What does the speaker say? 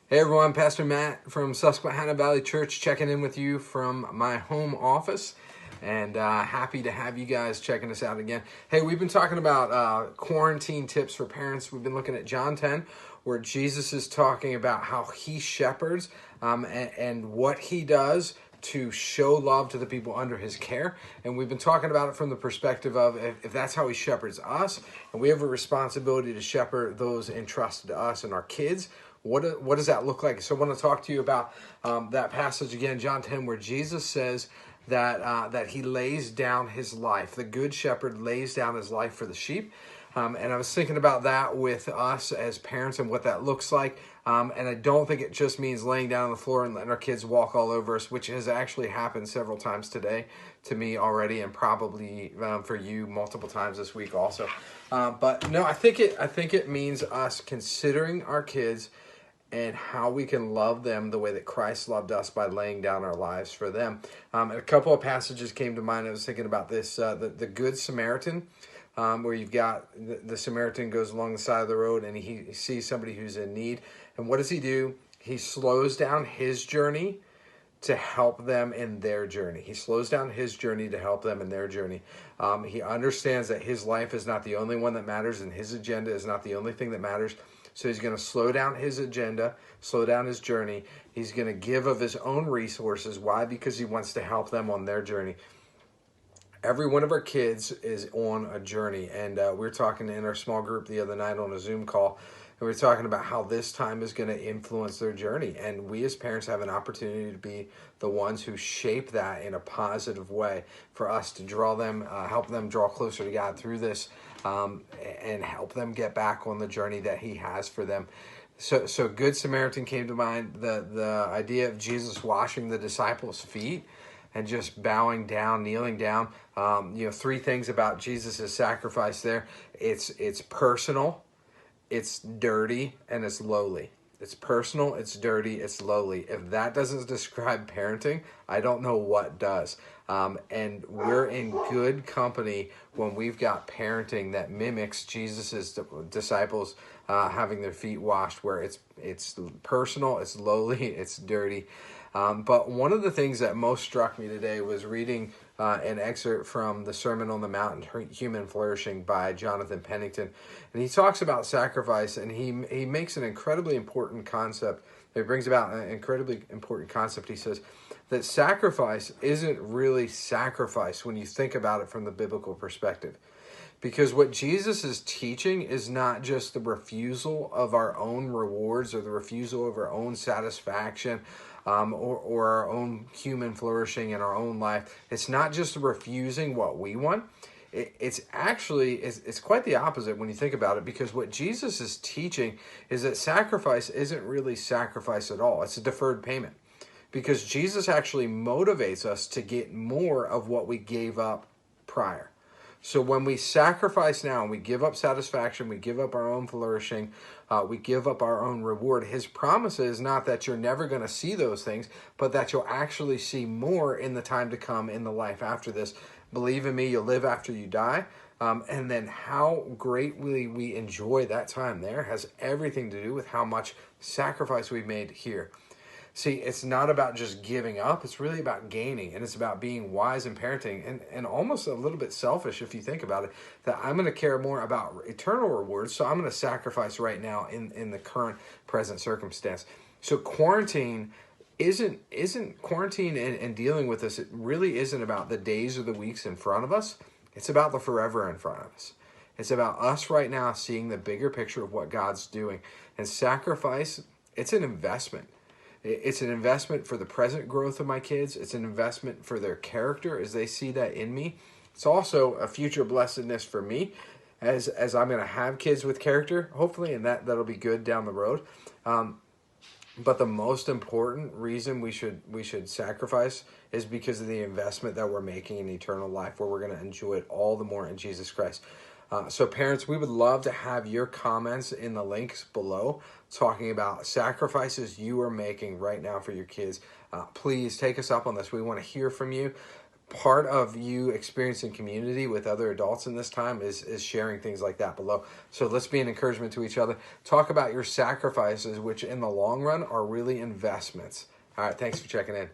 Hey everyone, Pastor Matt from Susquehanna Valley Church checking in with you from my home office, and happy to have you guys checking us out again. Hey, we've been talking about quarantine tips for parents. We've been looking at John 10, where Jesus is talking about how he shepherds and what he does to show love to the people under his care. And we've been talking about it from the perspective of if that's how he shepherds us, and we have a responsibility to shepherd those entrusted to us and our kids. What does that look like? So I want to talk to you about that passage again, John 10, where Jesus says that he lays down his life. The good shepherd lays down his life for the sheep. And I was thinking about that with us as parents and what that looks like. And I don't think it just means laying down on the floor and letting our kids walk all over us, which has actually happened several times today to me already, and probably for you multiple times this week also. But no, I think it means us considering our kids and how we can love them the way that Christ loved us by laying down our lives for them. And a couple of passages came to mind. I was thinking about this, the Good Samaritan, where you've got the Samaritan goes along the side of the road and he sees somebody who's in need. And what does he do? He slows down his journey to help them in their journey. He slows down his journey to help them in their journey. He understands that his life is not the only one that matters, and his agenda is not the only thing that matters. So he's going to slow down his agenda, slow down his journey. He's going to give of his own resources. Why? Because he wants to help them on their journey. Every one of our kids is on a journey. And we were talking in our small group the other night on a Zoom call, and we were talking about how this time is going to influence their journey. And we as parents have an opportunity to be the ones who shape that in a positive way for us to draw them, help them draw closer to God through this, and help them get back on the journey that he has for them. So Good Samaritan came to mind. The idea of Jesus washing the disciples' feet and just bowing down, kneeling down. Three things about Jesus' sacrifice there. It's personal, it's dirty, and it's lowly. It's personal, it's dirty, it's lowly. If that doesn't describe parenting, I don't know what does. And we're in good company when we've got parenting that mimics Jesus's disciples having their feet washed, where it's personal, it's lowly, it's dirty. But one of the things that most struck me today was reading an excerpt from the Sermon on the Mount, Human Flourishing, by Jonathan Pennington. And he talks about sacrifice, and he makes an incredibly important concept. He brings about an incredibly important concept. He says that sacrifice isn't really sacrifice when you think about it from the biblical perspective. Because what Jesus is teaching is not just the refusal of our own rewards or the refusal of our own satisfaction, or our own human flourishing in our own life. It's not just refusing what we want. It's quite the opposite when you think about it, because what Jesus is teaching is that sacrifice isn't really sacrifice at all. It's a deferred payment, because Jesus actually motivates us to get more of what we gave up prior. So when we sacrifice now and we give up satisfaction, we give up our own flourishing, we give up our own reward, his promise is not that you're never going to see those things, but that you'll actually see more in the time to come in the life after this. Believe in me, you'll live after you die. And then how greatly we enjoy that time there has everything to do with how much sacrifice we've made here. See, it's not about just giving up. It's really about gaining, and it's about being wise in parenting, and almost a little bit selfish if you think about it, that I'm going to care more about eternal rewards, so I'm going to sacrifice right now in the current present circumstance. So quarantine isn't quarantine and dealing with this. It really isn't about the days or the weeks in front of us. It's about the forever in front of us. It's about us right now seeing the bigger picture of what God's doing. And sacrifice, it's an investment. It's an investment for the present growth of my kids. It's an investment for their character as they see that in me. It's also a future blessedness for me as I'm going to have kids with character, hopefully, and that'll be good down the road. But the most important reason we should sacrifice is because of the investment that we're making in eternal life, where we're going to enjoy it all the more in Jesus Christ. So parents, we would love to have your comments in the links below talking about sacrifices you are making right now for your kids. Please take us up on this. We want to hear from you. part of you experiencing community with other adults in this time is sharing things like that below. So let's be an encouragement to each other. Talk about your sacrifices, which in the long run are really investments. All right, thanks for checking in.